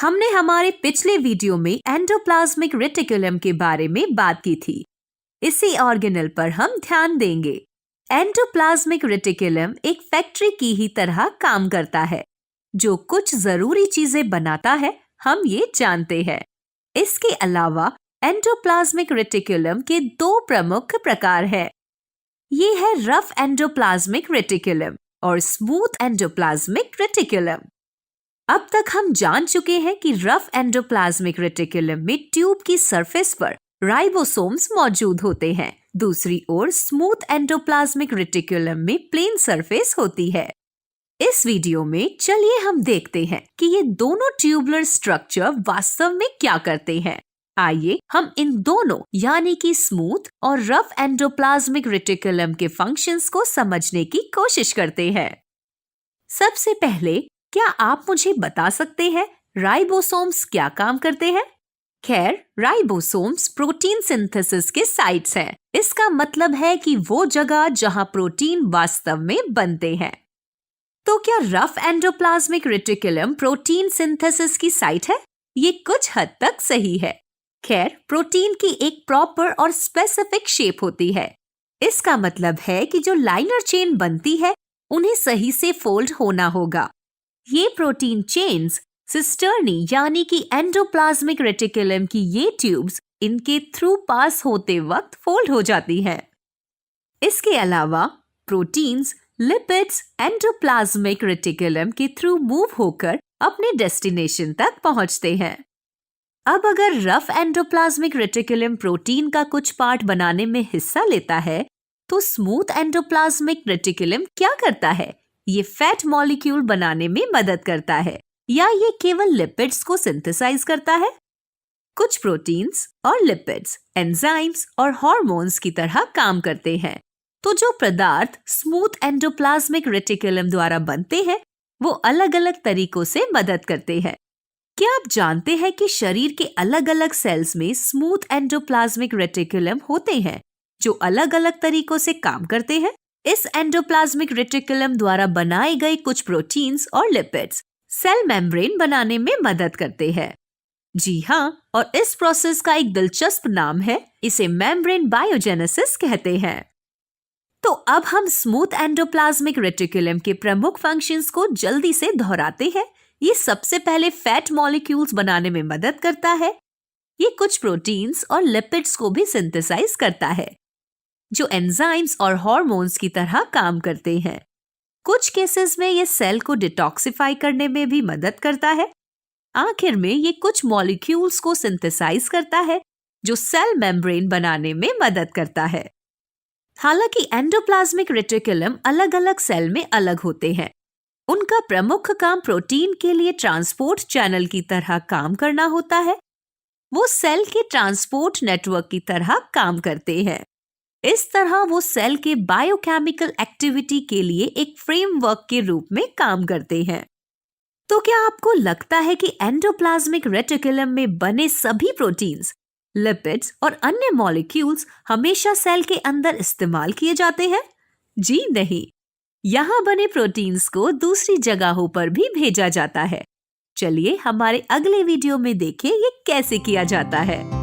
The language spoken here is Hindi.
हमने हमारे पिछले वीडियो में एंडोप्लाज्मिक रेटिकुलम के बारे में बात की थी। इसी ऑर्गेनेल पर हम ध्यान देंगे। एंडोप्लाज्मिक रेटिकुलम एक फैक्ट्री की ही तरह काम करता है, जो कुछ जरूरी चीजें बनाता है, हम ये जानते हैं। इसके अलावा एंडोप्लाज्मिक रेटिकुलम के दो प्रमुख प्रकार हैं। ये है रफ एंडोप्लाज्मिक रेटिकुलम और स्मूथ एंडोप्लाज्मिक रेटिकुलम। अब तक हम जान चुके हैं कि रफ एंडोप्लाज्मिक रेटिकुलम में ट्यूब की सरफेस पर राइबोसोम्स मौजूद होते हैं। दूसरी ओर स्मूथ एंडोप्लाज्मिक रेटिकुलम में प्लेन सरफेस होती है। इस वीडियो में चलिए हम देखते हैं कि ये दोनों ट्यूबुलर स्ट्रक्चर वास्तव में क्या करते हैं। आइए हम इन दोनों यानी कि स्मूथ और रफ एंडोप्लाज्मिक रेटिकुलम के फंक्शंस को समझने की कोशिश करते हैं। सबसे पहले, क्या आप मुझे बता सकते हैं राइबोसोम्स क्या काम करते हैं? खैर, राइबोसोम्स प्रोटीन सिंथेसिस के साइट्स हैं। इसका मतलब है कि वो जगह जहां प्रोटीन वास्तव में बनते हैं। तो क्या rough endoplasmic reticulum protein synthesis की साइट है? ये कुछ हद तक सही है। खैर, प्रोटीन की एक प्रॉपर और स्पेसिफिक शेप होती है। इसका मतलब है कि जो लाइनर चेन बनती है, उन्हें सही से फोल्ड होना होगा। ये प्रोटीन चेन्स सिस्टर्नी यानी कि एंडोप्लाज्मिक रेटिकुलम की ये ट्यूब्स इनके थ्रू पास होते वक्त फोल्ड हो जाती हैं। इसके अलावा प्रोटीन्स, लिपिड्स एंडोप्लाज्मिक रेटिकुलम के थ्रू मूव होकर अपने डेस्टिनेशन तक पहुंचते हैं। अब अगर रफ एंडोप्लाज्मिक रेटिकुलम प्रोटीन का कुछ पार्ट बनाने में हिस्सा लेता है, तो स्मूथ एंडोप्लाज्मिक रेटिकुलम क्या करता है? ये फैट मॉलिक्यूल बनाने में मदद करता है, या ये केवल लिपिड्स को सिंथेसाइज करता है? कुछ प्रोटीन्स और लिपिड्स एंजाइम्स और हार्मोन्स की तरह काम करते हैं। तो जो पदार्थ स्मूथ एंडोप्लाज्मिक रेटिकुलम द्वारा बनते हैं, वो अलग अलग तरीकों से मदद करते हैं। क्या आप जानते हैं कि शरीर के अलग अलग सेल्स में स्मूथ एंडोप्लाज्मिक रेटिकुलम होते हैं, जो अलग अलग तरीकों से काम करते हैं? इस एंडोप्लाज्मिक रेटिकुलम द्वारा बनाए गए कुछ प्रोटीन्स और लिपिड्स सेल मेम्ब्रेन बनाने में मदद करते हैं। जी हाँ, और इस प्रोसेस का एक दिलचस्प नाम है, इसे मेम्ब्रेन बायोजेनेसिस कहते हैं। तो अब हम स्मूथ एंडोप्लाज्मिक रेटिकुलम के प्रमुख फंक्शंस को जल्दी से दोहराते हैं। ये सबसे पहले फैट मॉलिक्यूल्स बनाने में मदद करता है। ये कुछ प्रोटीन्स और लिपिड्स को भी सिंथेसाइज करता है, जो एंजाइम्स और हार्मोन्स की तरह काम करते हैं। कुछ केसेस में ये सेल को डिटॉक्सिफाई करने में भी मदद करता है। आखिर में ये कुछ मॉलिक्यूल्स को सिंथेसाइज करता है, जो सेल मेम्ब्रेन बनाने में मदद करता है। हालांकि एंडोप्लाज्मिक रेटिकुलम अलग अलग सेल में अलग होते हैं। उनका प्रमुख काम प्रोटीन के लिए ट्रांसपोर्ट चैनल की तरह काम करना होता है। वो सेल के ट्रांसपोर्ट नेटवर्क की तरह काम करते हैं। इस तरह वो सेल के बायोकेमिकल एक्टिविटी के लिए एक फ्रेमवर्क के रूप में काम करते हैं। तो क्या आपको लगता है कि एंडोप्लाज्मिक रेटिकुलम में बने सभी प्रोटीन्स, लिपिड्स और अन्य मॉलिक्यूल्स हमेशा सेल के अंदर इस्तेमाल किए जाते हैं? जी नहीं, यहाँ बने प्रोटीन्स को दूसरी जगहों पर भी भेजा जाता है। चलिए हमारे अगले वीडियो में देखें ये कैसे किया जाता है।